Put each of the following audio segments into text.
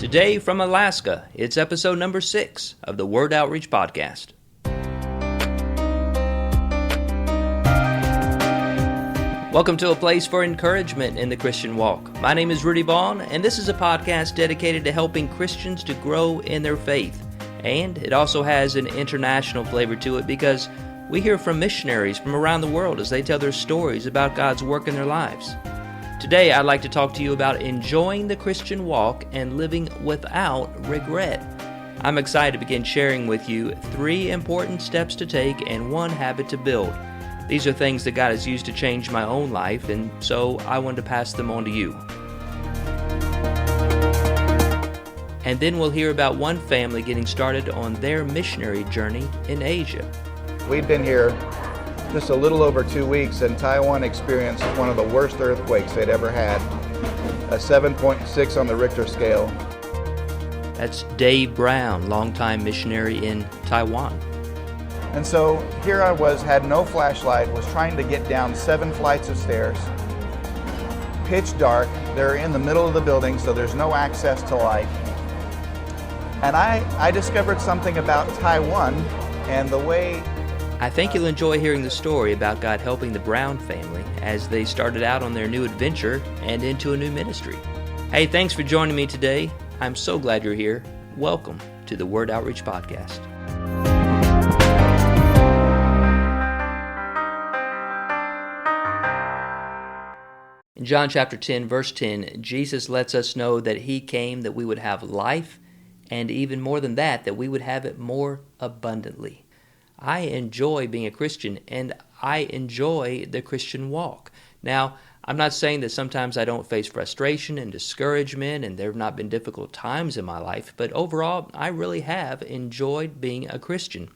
Today from Alaska, it's episode number 6 of the Word Outreach Podcast. Welcome to a place for encouragement in the Christian walk. My name is Rudy Vaughn, and this is a podcast dedicated to helping Christians to grow in their faith. And it also has an international flavor to it because we hear from missionaries from around the world as they tell their stories about God's work in their lives. Today, I'd like to talk to you about enjoying the Christian walk and living without regret. I'm excited to begin sharing with you 3 important steps to take and 1 habit to build. These are things that God has used to change my own life, and so I wanted to pass them on to you. And then we'll hear about one family getting started on their missionary journey in Asia. We've been here just a little over 2 weeks, and Taiwan experienced one of the worst earthquakes they'd ever had, a 7.6 on the Richter scale. That's Dave Brown, longtime missionary in Taiwan. And so here I was, had no flashlight, was trying to get down 7 flights of stairs, pitch dark. They're in the middle of the building, so there's no access to light. And I discovered something about Taiwan and the way... I think you'll enjoy hearing the story about God helping the Brown family as they started out on their new adventure and into a new ministry. Hey, thanks for joining me today. I'm so glad you're here. Welcome to the Word Outreach Podcast. In John chapter 10, verse 10, Jesus lets us know that He came that we would have life, and even more than that, that we would have it more abundantly. I enjoy being a Christian, and I enjoy the Christian walk. Now, I'm not saying that sometimes I don't face frustration and discouragement, and there have not been difficult times in my life, but overall, I really have enjoyed being a Christian.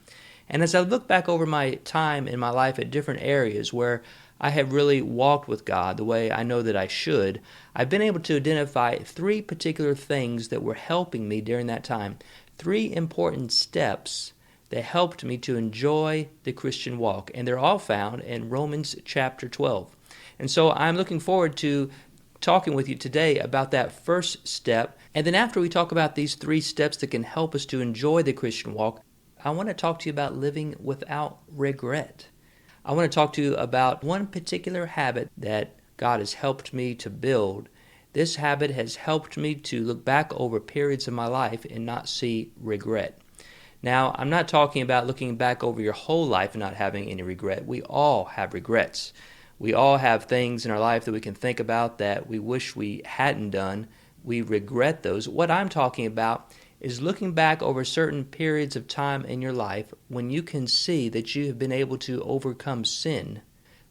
And as I look back over my time in my life at different areas where I have really walked with God the way I know that I should, I've been able to identify 3 particular things that were helping me during that time. 3 important steps that helped me to enjoy the Christian walk, and they're all found in Romans chapter 12. And so I'm looking forward to talking with you today about that first step, and then after we talk about these 3 steps that can help us to enjoy the Christian walk, I want to talk to you about living without regret. I want to talk to you about one particular habit that God has helped me to build. This habit has helped me to look back over periods of my life and not see regret. Now, I'm not talking about looking back over your whole life and not having any regret. We all have regrets. We all have things in our life that we can think about that we wish we hadn't done. We regret those. What I'm talking about is looking back over certain periods of time in your life when you can see that you have been able to overcome sin,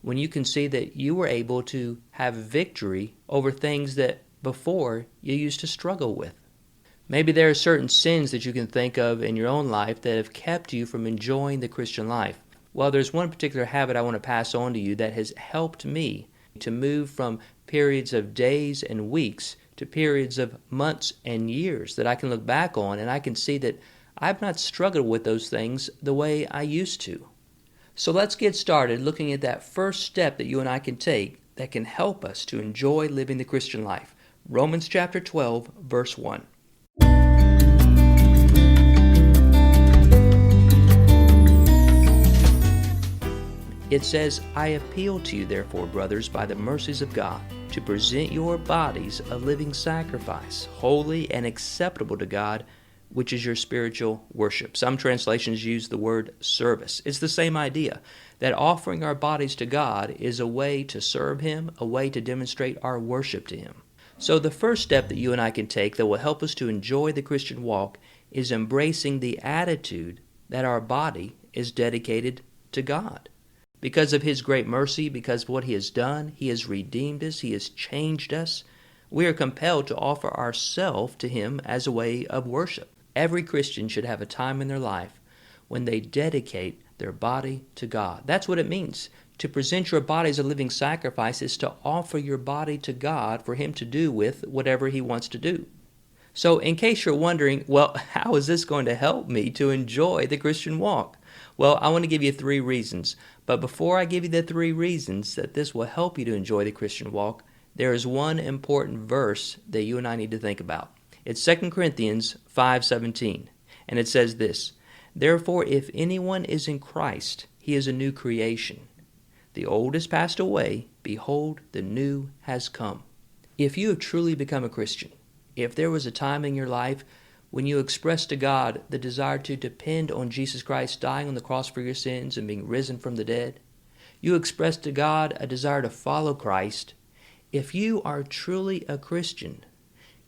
when you can see that you were able to have victory over things that before you used to struggle with. Maybe there are certain sins that you can think of in your own life that have kept you from enjoying the Christian life. Well, there's one particular habit I want to pass on to you that has helped me to move from periods of days and weeks to periods of months and years that I can look back on, and I can see that I've not struggled with those things the way I used to. So let's get started looking at that first step that you and I can take that can help us to enjoy living the Christian life. Romans chapter 12, verse 1. It says, I appeal to you, therefore, brothers, by the mercies of God, to present your bodies a living sacrifice, holy and acceptable to God, which is your spiritual worship. Some translations use the word service. It's the same idea, that offering our bodies to God is a way to serve Him, a way to demonstrate our worship to Him. So the first step that you and I can take that will help us to enjoy the Christian walk is embracing the attitude that our body is dedicated to God. Because of His great mercy, because of what He has done, He has redeemed us, He has changed us. We are compelled to offer ourselves to Him as a way of worship. Every Christian should have a time in their life when they dedicate their body to God. That's what it means. To present your body as a living sacrifice is to offer your body to God for Him to do with whatever He wants to do. So in case you're wondering, well, how is this going to help me to enjoy the Christian walk? Well, I want to give you 3 reasons. But before I give you the 3 reasons that this will help you to enjoy the Christian walk, there is one important verse that you and I need to think about. It's 2 Corinthians 5:17, and it says this, "Therefore, if anyone is in Christ, he is a new creation. The old has passed away, behold, the new has come." If you have truly become a Christian, if there was a time in your life when you expressed to God the desire to depend on Jesus Christ dying on the cross for your sins and being risen from the dead, you expressed to God a desire to follow Christ, if you are truly a Christian,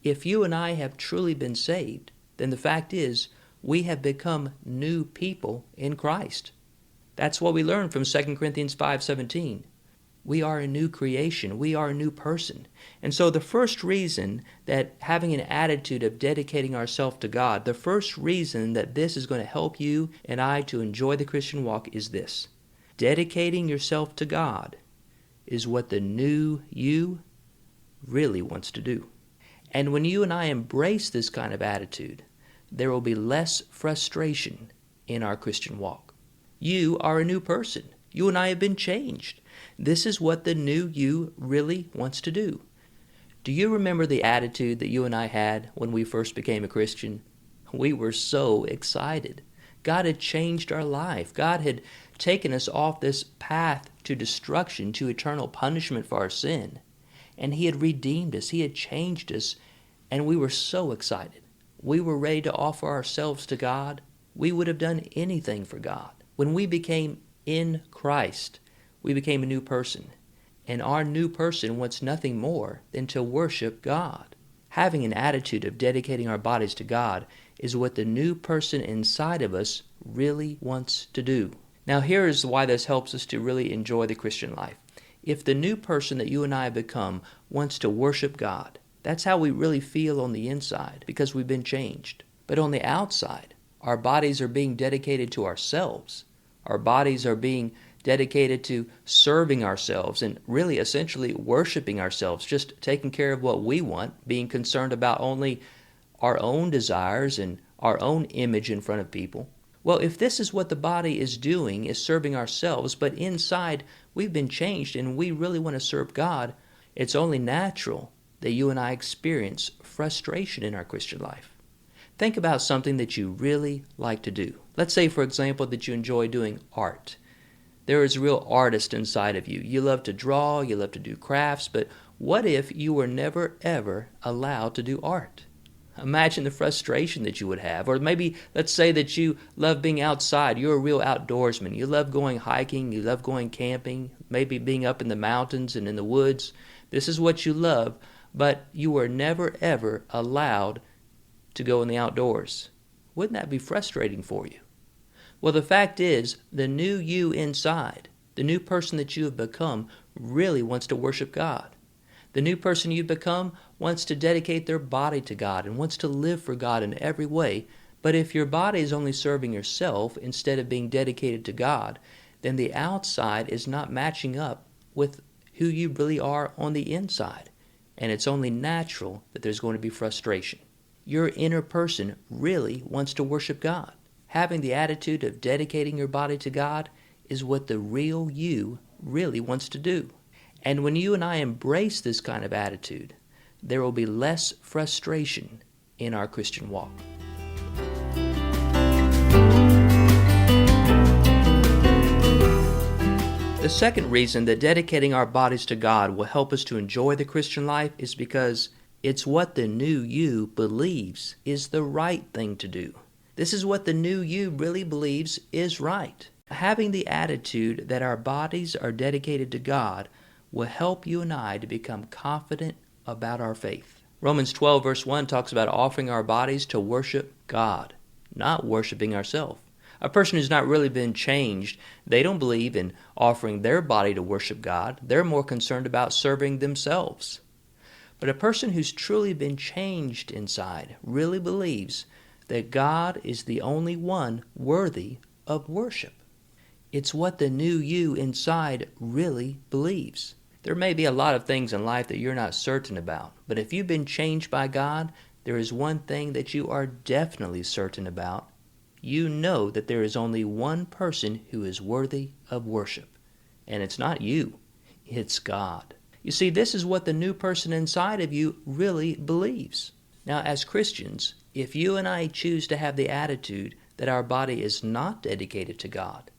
if you and I have truly been saved, then the fact is we have become new people in Christ. That's what we learn from 2 Corinthians 5:17. We are a new creation. We are a new person. And so the first reason that having an attitude of dedicating ourselves to God, the first reason that this is going to help you and I to enjoy the Christian walk is this. Dedicating yourself to God is what the new you really wants to do. And when you and I embrace this kind of attitude, there will be less frustration in our Christian walk. You are a new person. You and I have been changed. This is what the new you really wants to do. Do you remember the attitude that you and I had when we first became a Christian? We were so excited. God had changed our life. God had taken us off this path to destruction, to eternal punishment for our sin. And He had redeemed us. He had changed us. And we were so excited. We were ready to offer ourselves to God. We would have done anything for God. When we became in Christ, we became a new person. And our new person wants nothing more than to worship God. Having an attitude of dedicating our bodies to God is what the new person inside of us really wants to do. Now here is why this helps us to really enjoy the Christian life. If the new person that you and I have become wants to worship God, that's how we really feel on the inside, because we've been changed. But on the outside, our bodies are being dedicated to ourselves. Our bodies are being dedicated to serving ourselves and really essentially worshiping ourselves, just taking care of what we want, being concerned about only our own desires and our own image in front of people. Well, if this is what the body is doing, is serving ourselves, but inside we've been changed and we really want to serve God, it's only natural that you and I experience frustration in our Christian life. Think about something that you really like to do. Let's say, for example, that you enjoy doing art. There is a real artist inside of you. You love to draw, you love to do crafts, but what if you were never, ever allowed to do art? Imagine the frustration that you would have. Or maybe let's say that you love being outside. You're a real outdoorsman. You love going hiking. You love going camping, maybe being up in the mountains and in the woods. This is what you love, but you were never, ever allowed to go in the outdoors. Wouldn't that be frustrating for you? Well, the fact is, the new you inside, the new person that you have become, really wants to worship God. The new person you've become wants to dedicate their body to God and wants to live for God in every way. But if your body is only serving yourself instead of being dedicated to God, then the outside is not matching up with who you really are on the inside. And it's only natural that there's going to be frustration. Your inner person really wants to worship God. Having the attitude of dedicating your body to God is what the real you really wants to do. And when you and I embrace this kind of attitude, there will be less frustration in our Christian walk. The second reason that dedicating our bodies to God will help us to enjoy the Christian life is because it's what the new you believes is the right thing to do. This is what the new you really believes is right. Having the attitude that our bodies are dedicated to God will help you and I to become confident about our faith. Romans 12 verse 1 talks about offering our bodies to worship God, not worshiping ourselves. A person who's not really been changed, they don't believe in offering their body to worship God. They're more concerned about serving themselves. But a person who's truly been changed inside really believes that God is the only one worthy of worship. It's what the new you inside really believes. There may be a lot of things in life that you're not certain about, but if you've been changed by God, there is one thing that you are definitely certain about. You know that there is only one person who is worthy of worship, and it's not you, it's God. You see, this is what the new person inside of you really believes. Now, as Christians, if you and I choose to have the attitude that our body is not dedicated to God,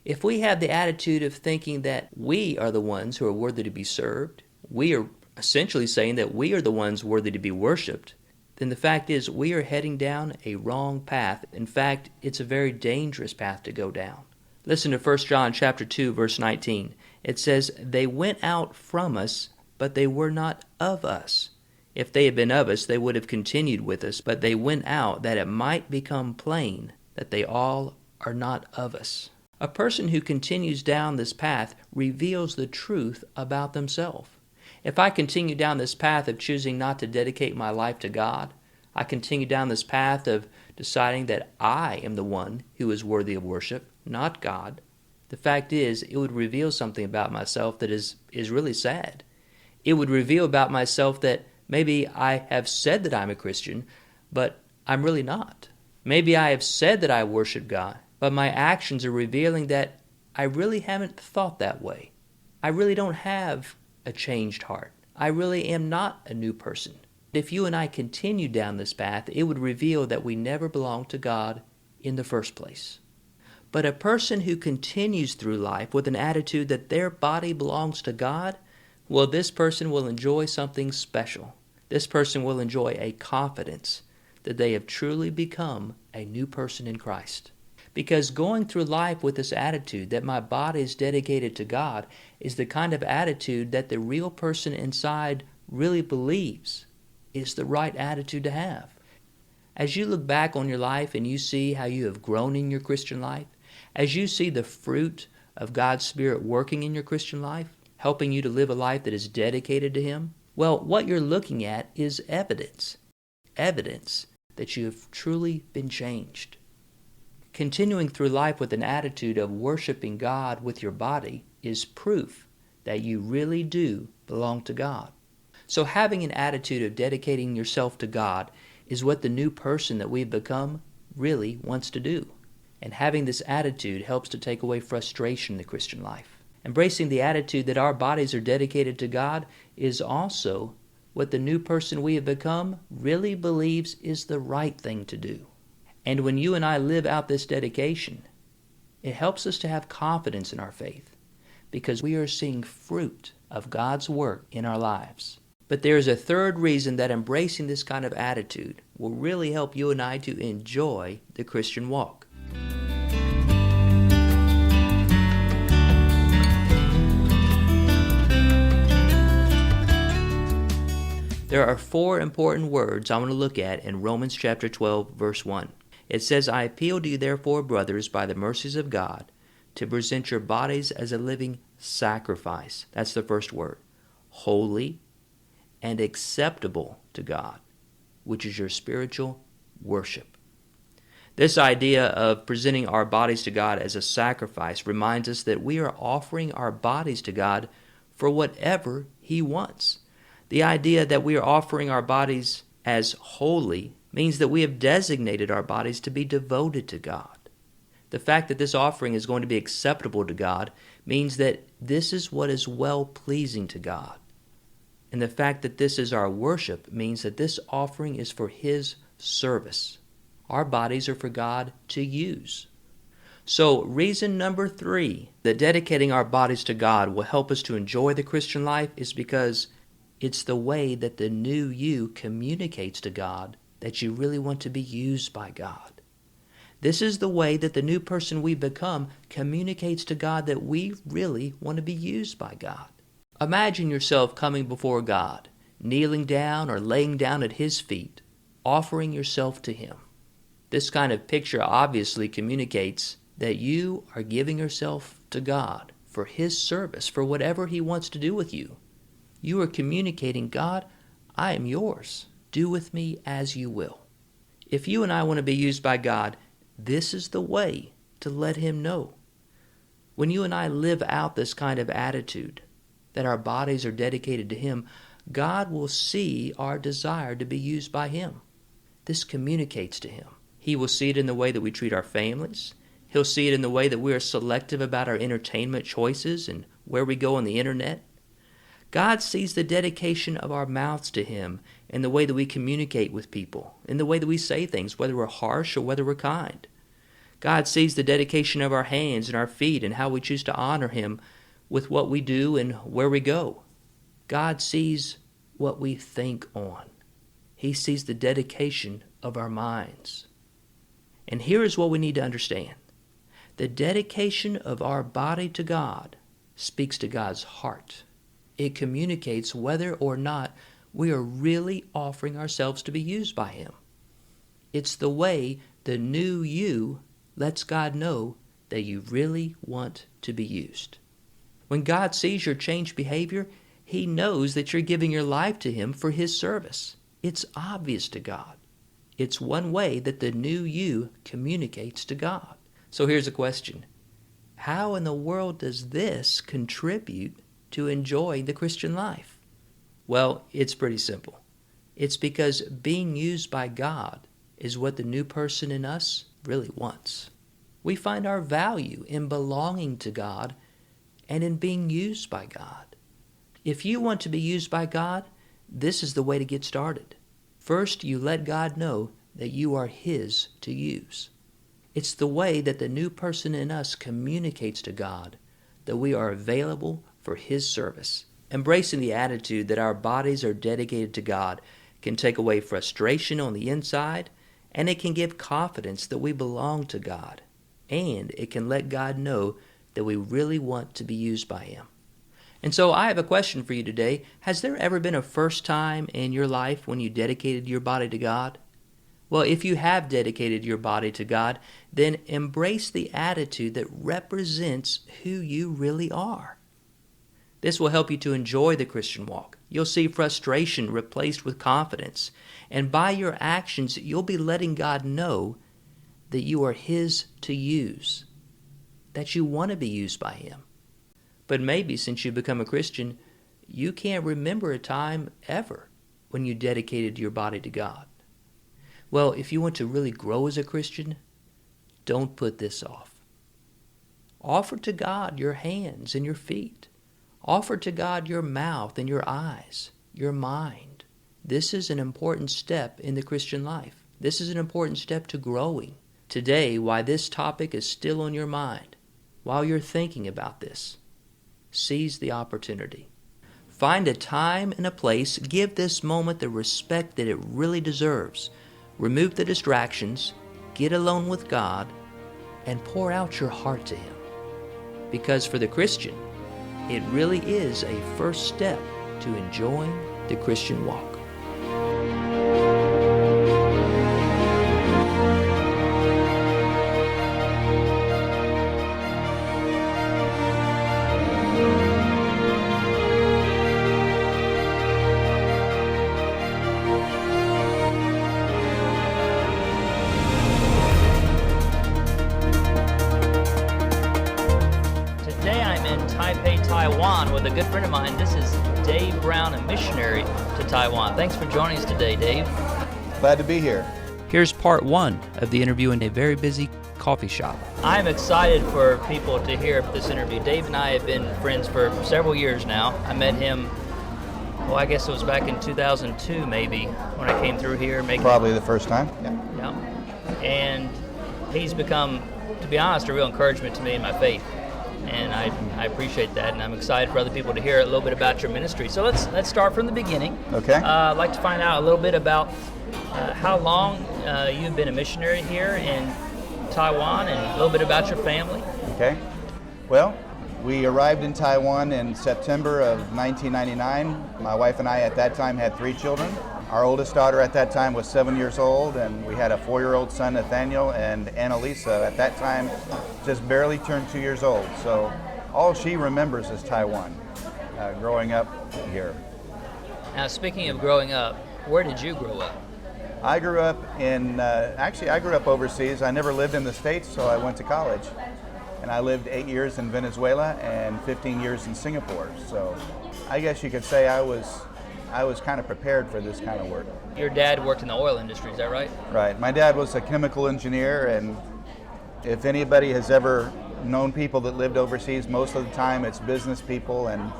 if we have the attitude of thinking that we are the ones who are worthy to be served, we are essentially saying that we are the ones worthy to be worshiped, then the fact is we are heading down a wrong path. In fact, it's a very dangerous path to go down. Listen to 1 John chapter 2, verse 19. It says, "They went out from us, but they were not of us. If they had been of us, they would have continued with us, but they went out that it might become plain that they all are not of us." A person who continues down this path reveals the truth about themselves. If I continue down this path of choosing not to dedicate my life to God, I continue down this path of deciding that I am the one who is worthy of worship, not God, the fact is, it would reveal something about myself that is really sad. It would reveal about myself that maybe I have said that I'm a Christian, but I'm really not. Maybe I have said that I worship God, but my actions are revealing that I really haven't thought that way. I really don't have a changed heart. I really am not a new person. If you and I continue down this path, it would reveal that we never belonged to God in the first place. But a person who continues through life with an attitude that their body belongs to God, well, this person will enjoy something special. This person will enjoy a confidence that they have truly become a new person in Christ. Because going through life with this attitude that my body is dedicated to God is the kind of attitude that the real person inside really believes is the right attitude to have. As you look back on your life and you see how you have grown in your Christian life, as you see the fruit of God's Spirit working in your Christian life, helping you to live a life that is dedicated to Him, well, what you're looking at is evidence. Evidence that you have truly been changed. Continuing through life with an attitude of worshiping God with your body is proof that you really do belong to God. So having an attitude of dedicating yourself to God is what the new person that we've become really wants to do. And having this attitude helps to take away frustration in the Christian life. Embracing the attitude that our bodies are dedicated to God is also what the new person we have become really believes is the right thing to do. And when you and I live out this dedication, it helps us to have confidence in our faith because we are seeing fruit of God's work in our lives. But there is a third reason that embracing this kind of attitude will really help you and I to enjoy the Christian walk. There are 4 important words I want to look at in Romans chapter 12, verse 1. It says, "I appeal to you therefore, brothers, by the mercies of God, to present your bodies as a living sacrifice." That's the first word. Holy and acceptable to God, which is your spiritual worship. This idea of presenting our bodies to God as a sacrifice reminds us that we are offering our bodies to God for whatever He wants. The idea that we are offering our bodies as holy means that we have designated our bodies to be devoted to God. The fact that this offering is going to be acceptable to God means that this is what is well-pleasing to God. And the fact that this is our worship means that this offering is for His service. Our bodies are for God to use. So reason number 3 that dedicating our bodies to God will help us to enjoy the Christian life is because it's the way that the new you communicates to God that you really want to be used by God. This is the way that the new person we become communicates to God that we really want to be used by God. Imagine yourself coming before God, kneeling down or laying down at His feet, offering yourself to Him. This kind of picture obviously communicates that you are giving yourself to God for His service, for whatever He wants to do with you. You are communicating, God, I am yours. Do with me as you will. If you and I want to be used by God, this is the way to let Him know. When you and I live out this kind of attitude, that our bodies are dedicated to Him, God will see our desire to be used by Him. This communicates to Him. He will see it in the way that we treat our families. He'll see it in the way that we are selective about our entertainment choices and where we go on the internet. God sees the dedication of our mouths to Him in the way that we communicate with people, in the way that we say things, whether we're harsh or whether we're kind. God sees the dedication of our hands and our feet and how we choose to honor Him with what we do and where we go. God sees what we think on. He sees the dedication of our minds. And here is what we need to understand. The dedication of our body to God speaks to God's heart. It communicates whether or not we are really offering ourselves to be used by Him. It's the way the new you lets God know that you really want to be used. When God sees your changed behavior, He knows that you're giving your life to Him for His service. It's obvious to God. It's one way that the new you communicates to God. So here's a question. How in the world does this contribute to enjoying the Christian life? Well, it's pretty simple. It's because being used by God is what the new person in us really wants. We find our value in belonging to God and in being used by God. If you want to be used by God, this is the way to get started. First, you let God know that you are His to use. It's the way that the new person in us communicates to God that we are available for His service. Embracing the attitude that our bodies are dedicated to God can take away frustration on the inside, and it can give confidence that we belong to God, and it can let God know that we really want to be used by Him. And so I have a question for you today. Has there ever been a first time in your life when you dedicated your body to God? Well, if you have dedicated your body to God, then embrace the attitude that represents who you really are. This will help you to enjoy the Christian walk. You'll see frustration replaced with confidence. And by your actions, you'll be letting God know that you are His to use, that you want to be used by Him. But maybe since you've become a Christian, you can't remember a time ever when you dedicated your body to God. Well, if you want to really grow as a Christian, don't put this off. Offer to God your hands and your feet. Offer to God your mouth and your eyes, your mind. This is an important step in the Christian life. This is an important step to growing. Today, while this topic is still on your mind, while you're thinking about this, seize the opportunity. Find a time and a place. Give this moment the respect that it really deserves. Remove the distractions. Get alone with God and pour out your heart to Him. Because for the Christian, it really is a first step to enjoying the Christian walk. Taiwan with a good friend of mine. This is Dave Brown, a missionary to Taiwan. Thanks for joining us today, Dave. Glad to be here. Here's part one of the interview in a very busy coffee shop. I'm excited for people to hear this interview. Dave and I have been friends for several years now. I met him, well, I guess it was back in 2002 maybe when I came through here. Probably the first time. Yeah. And he's become, to be honest, a real encouragement to me in my faith. And I appreciate that, and I'm excited for other people to hear a little bit about your ministry. So let's start from the beginning. Okay. I'd like to find out a little bit about how long you've been a missionary here in Taiwan, and a little bit about your family. Okay. Well, we arrived in Taiwan in September of 1999. My wife and I at that time had 3 children. Our oldest daughter at that time was 7 years old, and we had a 4-year-old son, Nathaniel, and Annalisa at that time just barely turned 2 years old. So all she remembers is Taiwan, growing up here. Now, speaking of growing up, where did you grow up? I grew up I grew up overseas. I never lived in the States, so I went to college. And I lived 8 years in Venezuela and 15 years in Singapore. So I guess you could say I was kind of prepared for this kind of work. Your dad worked in the oil industry, is that right? Right. My dad was a chemical engineer, and if anybody has ever known people that lived overseas, most of the time it's business people, and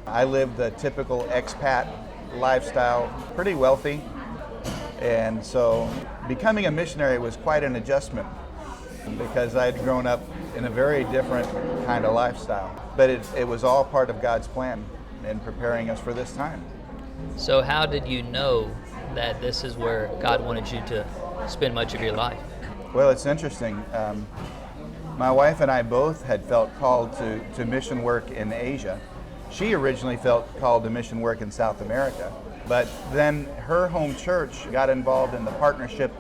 I lived the typical expat lifestyle, pretty wealthy. And so becoming a missionary was quite an adjustment because I'd grown up in a very different kind of lifestyle. But it was all part of God's plan in preparing us for this time. So how did you know that this is where God wanted you to spend much of your life? Well, it's interesting. My wife and I both had felt called to mission work in Asia. She originally felt called to mission work in South America, but then her home church got involved in the partnership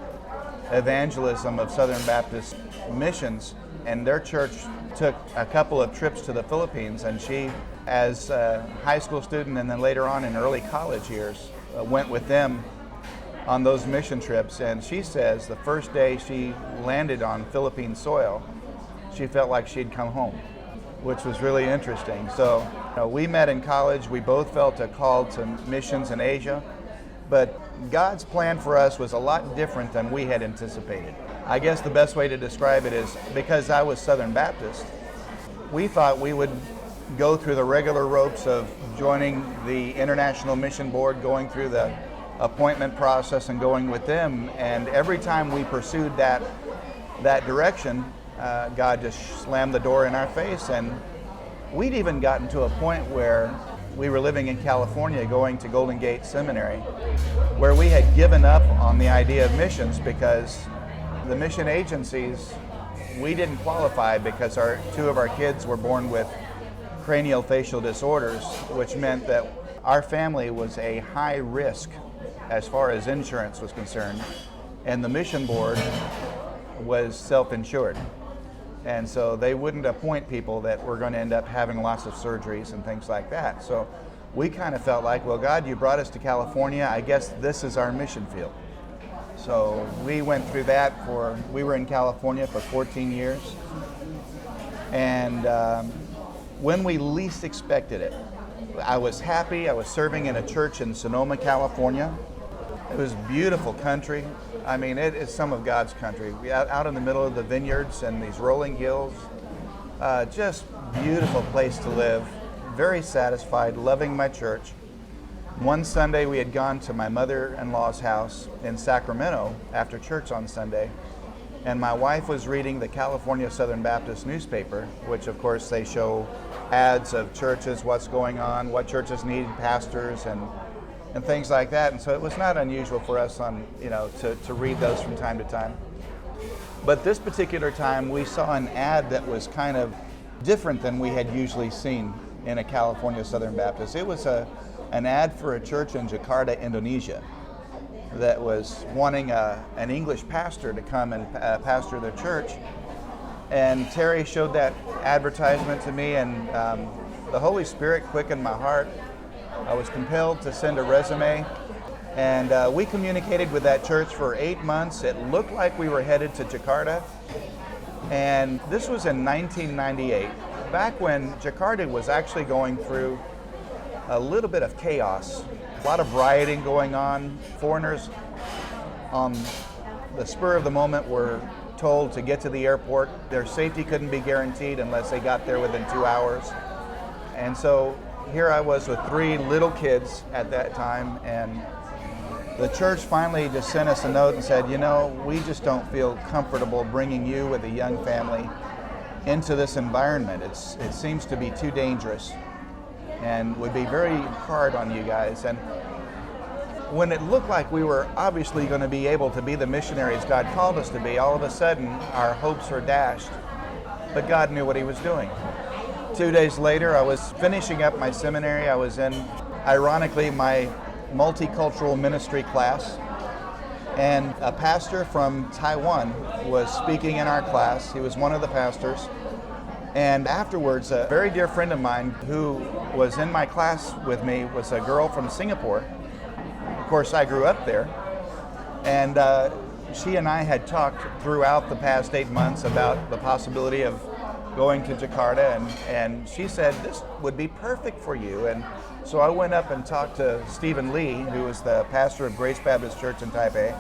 evangelism of Southern Baptist Missions, and their church took a couple of trips to the Philippines, and she, as a high school student and then later on in early college years, went with them on those mission trips. And she says the first day she landed on Philippine soil, she felt like she'd come home, which was really interesting. So we met in college. We both felt a call to missions in Asia, but God's plan for us was a lot different than we had anticipated. I guess the best way to describe it is because I was Southern Baptist, we thought we would go through the regular ropes of joining the International Mission Board, going through the appointment process and going with them. And every time we pursued that direction, God just slammed the door in our face. And we'd even gotten to a point where we were living in California, going to Golden Gate Seminary, where we had given up on the idea of missions because the mission agencies, we didn't qualify because two of our kids were born with cranial facial disorders, which meant that our family was a high risk as far as insurance was concerned, and the mission board was self-insured. And so they wouldn't appoint people that were going to end up having lots of surgeries and things like that. So we kind of felt like, well, God, you brought us to California. I guess this is our mission field. So we went through that we were in California for 14 years. And when we least expected it, I was happy. I was serving in a church in Sonoma, California. It was beautiful country. I mean, it is some of God's country. Out in the middle of the vineyards and these rolling hills. Just beautiful place to live. Very satisfied, loving my church. One Sunday we had gone to my mother-in-law's house in Sacramento after church on Sunday. And my wife was reading the California Southern Baptist newspaper, which of course they show ads of churches, what's going on, what churches need pastors and things like that. And so it was not unusual for us to read those from time to time. But this particular time we saw an ad that was kind of different than we had usually seen in a California Southern Baptist. It was an ad for a church in Jakarta, Indonesia, that was wanting an English pastor to come and pastor their church. And Terry showed that advertisement to me, and the Holy Spirit quickened my heart. I was compelled to send a resume, and we communicated with that church for 8 months. It looked like we were headed to Jakarta, and this was in 1998, back when Jakarta was actually going through a little bit of chaos, a lot of rioting going on. Foreigners on the spur of the moment were told to get to the airport. Their safety couldn't be guaranteed unless they got there within 2 hours. And so here I was with 3 little kids at that time, and the church finally just sent us a note and said, we just don't feel comfortable bringing you with a young family into this environment. It seems to be too dangerous and would be very hard on you guys. And when it looked like we were obviously going to be able to be the missionaries God called us to be, all of a sudden our hopes were dashed. But God knew what He was doing. 2 days later, I was finishing up my seminary. I was in, ironically, my multicultural ministry class. And a pastor from Taiwan was speaking in our class. He was one of the pastors. And afterwards, a very dear friend of mine who was in my class with me was a girl from Singapore. Of course, I grew up there. And she and I had talked throughout the past 8 months about the possibility of going to Jakarta, and she said, this would be perfect for you. And so I went up and talked to Stephen Lee, who was the pastor of Grace Baptist Church in Taipei.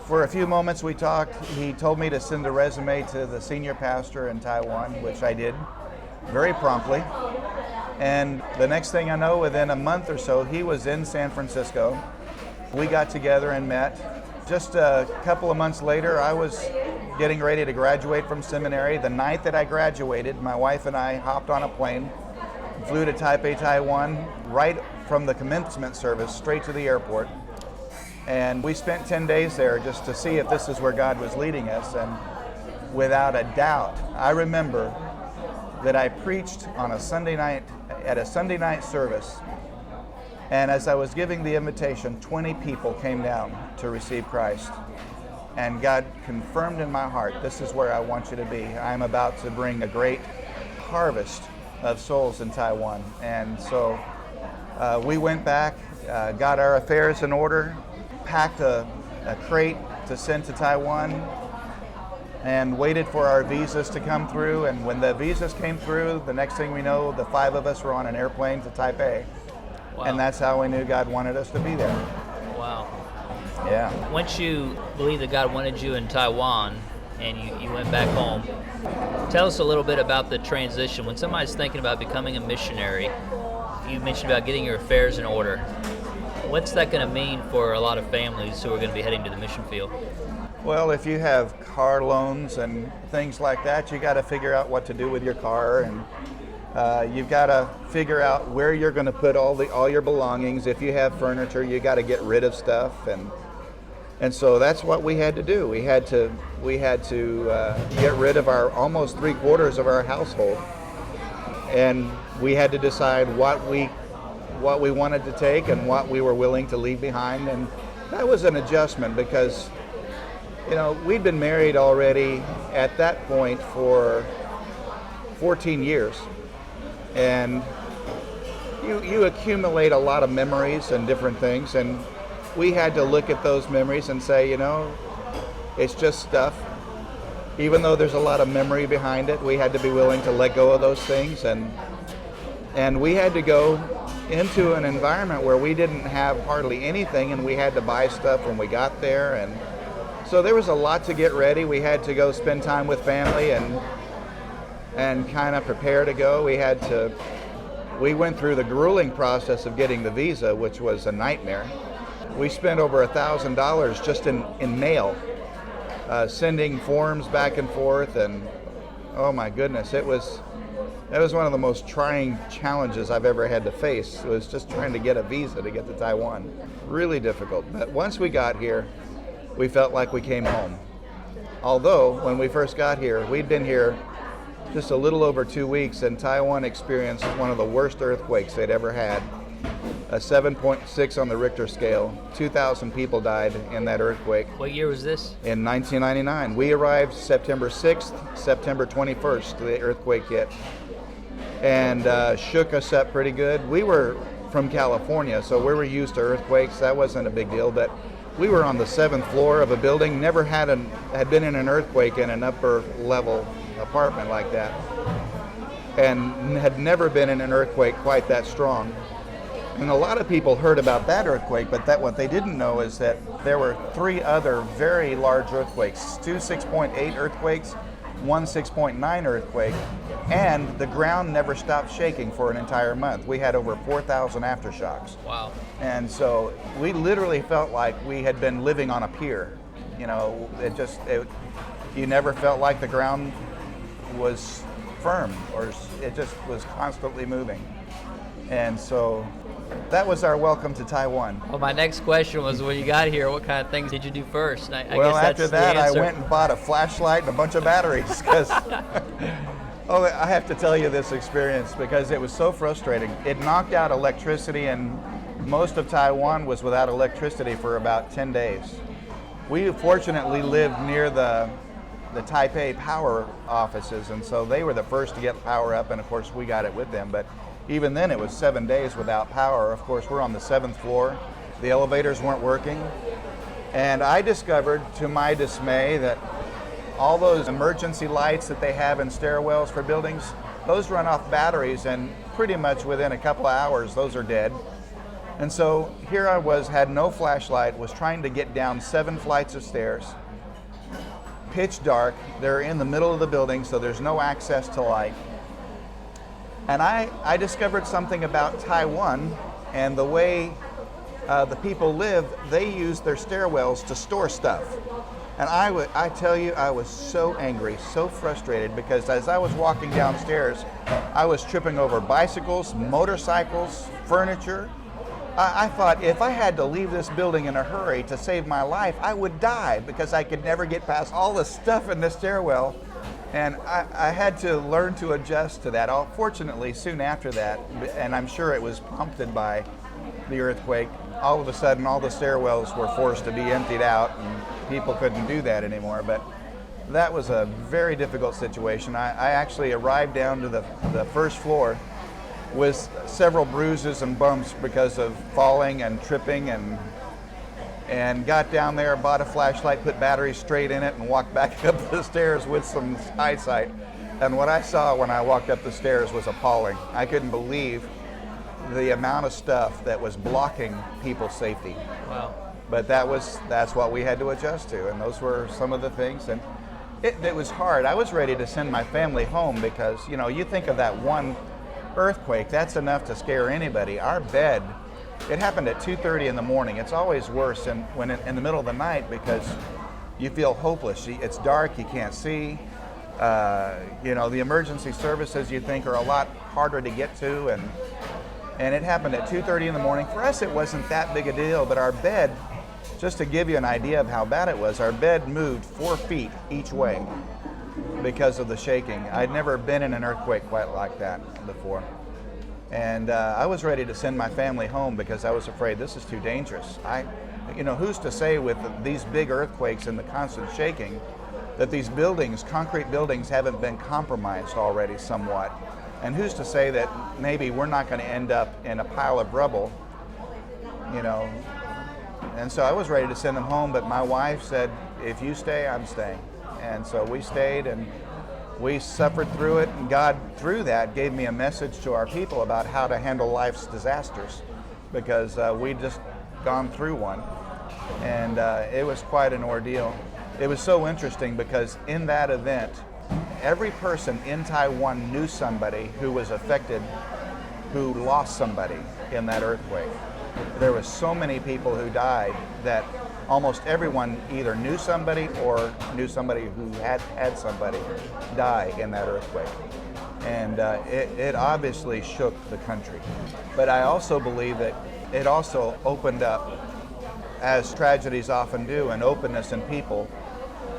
For a few moments we talked. He told me to send a resume to the senior pastor in Taiwan, which I did very promptly. And the next thing I know, within a month or so, he was in San Francisco. We got together and met. Just a couple of months later, I was getting ready to graduate from seminary. The night that I graduated, my wife and I hopped on a plane, flew to Taipei, Taiwan, right from the commencement service straight to the airport. And we spent 10 days there just to see if this is where God was leading us. And without a doubt, I remember that I preached on a Sunday night, at a Sunday night service. And as I was giving the invitation, 20 people came down to receive Christ. And God confirmed in my heart, this is where I want you to be. I'm about to bring a great harvest of souls in Taiwan. And so we went back, got our affairs in order, packed a crate to send to Taiwan, and waited for our visas to come through. And when the visas came through, the next thing we know, the 5 of us were on an airplane to Taipei. Wow. And that's how we knew God wanted us to be there. Wow. Yeah. Once you believed that God wanted you in Taiwan and you went back home, tell us a little bit about the transition. When somebody's thinking about becoming a missionary, you mentioned about getting your affairs in order. What's that going to mean for a lot of families who are going to be heading to the mission field? Well, if you have car loans and things like that, you got to figure out what to do with your car, and you've got to figure out where you're going to put all your belongings. If you have furniture, you got to get rid of stuff, and so that's what we had to do. We had to get rid of our almost 3/4 of our household, and we had to decide what we wanted to take and what we were willing to leave behind. And that was an adjustment because, we'd been married already at that point for 14 years. And you accumulate a lot of memories and different things, and we had to look at those memories and say, it's just stuff. Even though there's a lot of memory behind it, we had to be willing to let go of those things, and we had to go into an environment where we didn't have hardly anything, and we had to buy stuff when we got there. And so there was a lot to get ready. We had to go spend time with family and kind of prepare to go. We went through the grueling process of getting the visa, which was a nightmare. We spent over $1,000 just in mail, sending forms back and forth, and oh my goodness, that was one of the most trying challenges I've ever had to face. It was just trying to get a visa to get to Taiwan. Really difficult. But once we got here, we felt like we came home. Although, when we first got here, we'd been here just a little over 2 weeks, and Taiwan experienced one of the worst earthquakes they'd ever had. A 7.6 on the Richter scale. 2,000 people died in that earthquake. What year was this? In 1999. We arrived September 6th, September 21st, the earthquake hit. And shook us up pretty good. We were from California, so we were used to earthquakes. That wasn't a big deal, but we were on the 7th floor of a building, never had been in an earthquake in an upper level apartment like that, and had never been in an earthquake quite that strong. And a lot of people heard about that earthquake, but what they didn't know is that there were 3 other very large earthquakes, 2 6.8 earthquakes, 1 6.9 earthquake, and the ground never stopped shaking for an entire month. We had over 4,000 aftershocks. Wow. And so we literally felt like we had been living on a pier. You never felt like the ground was firm, or it just was constantly moving. And so that was our welcome to Taiwan. Well, my next question was, when you got here, what kind of things did you do first? I Well, guess after that's the that, I answer. went and bought a flashlight and a bunch of batteries because, I have to tell you this experience because it was so frustrating. It knocked out electricity, and most of Taiwan was without electricity for about 10 days. We fortunately lived near the Taipei power offices, and so they were the first to get power up, and of course we got it with them. But even then, it was 7 days without power. Of course, we're on the 7th floor. The elevators weren't working. And I discovered, to my dismay, that all those emergency lights that they have in stairwells for buildings, those run off batteries, and pretty much within a couple of hours, those are dead. And so here I was, had no flashlight, was trying to get down 7 flights of stairs, pitch dark. They're in the middle of the building, so there's no access to light. And I discovered something about Taiwan and the way the people live. They use their stairwells to store stuff. And I tell you, I was so angry, so frustrated, because as I was walking downstairs, I was tripping over bicycles, motorcycles, furniture. I thought if I had to leave this building in a hurry to save my life, I would die, because I could never get past all the stuff in the stairwell. And I had to learn to adjust to that. Fortunately, soon after that, and I'm sure it was prompted by the earthquake, all of a sudden all the stairwells were forced to be emptied out, and people couldn't do that anymore. But that was a very difficult situation. I actually arrived down to the first floor with several bruises and bumps because of falling and tripping, and got down there, bought a flashlight, put batteries straight in it, and walked back up the stairs with some eyesight. And what I saw when I walked up the stairs was appalling. I couldn't believe the amount of stuff that was blocking people's safety. Wow. But that's what we had to adjust to, and those were some of the things. And it was hard. I was ready to send my family home, because you think of that one earthquake, that's enough to scare anybody. Our bed, it happened at 2:30 in the morning. It's always worse when in the middle of the night, because you feel hopeless. It's dark, you can't see. The emergency services, you think, are a lot harder to get to, and it happened at 2:30 in the morning. For us, it wasn't that big a deal, but our bed, just to give you an idea of how bad it was, our bed moved 4 feet each way because of the shaking. I'd never been in an earthquake quite like that before. And I was ready to send my family home, because I was afraid this is too dangerous. Who's to say with these big earthquakes and the constant shaking that these buildings, concrete buildings, haven't been compromised already somewhat? And who's to say that maybe we're not going to end up in a pile of rubble, And so I was ready to send them home, but my wife said, if you stay, I'm staying. And so we stayed, and we suffered through it, and God, through that, gave me a message to our people about how to handle life's disasters, because we'd just gone through one, and it was quite an ordeal. It was so interesting, because in that event, every person in Taiwan knew somebody who was affected, who lost somebody in that earthquake. There were so many people who died that almost everyone either knew somebody or knew somebody who had somebody die in that earthquake. And it obviously shook the country. But I also believe that it also opened up, as tragedies often do, an openness in people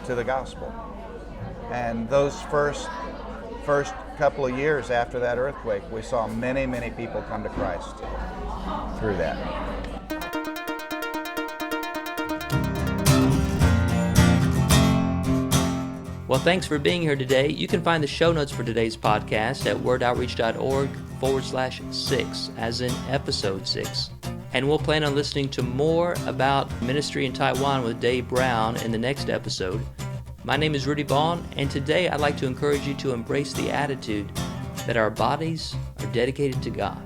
to the gospel. And those first couple of years after that earthquake, we saw many, many people come to Christ through that. Well, thanks for being here today. You can find the show notes for today's podcast at wordoutreach.org/6, as in episode 6. And we'll plan on listening to more about ministry in Taiwan with Dave Brown in the next episode. My name is Rudy Vaughn, and today I'd like to encourage you to embrace the attitude that our bodies are dedicated to God.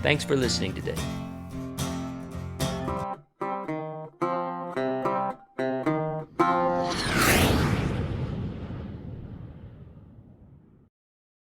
Thanks for listening today.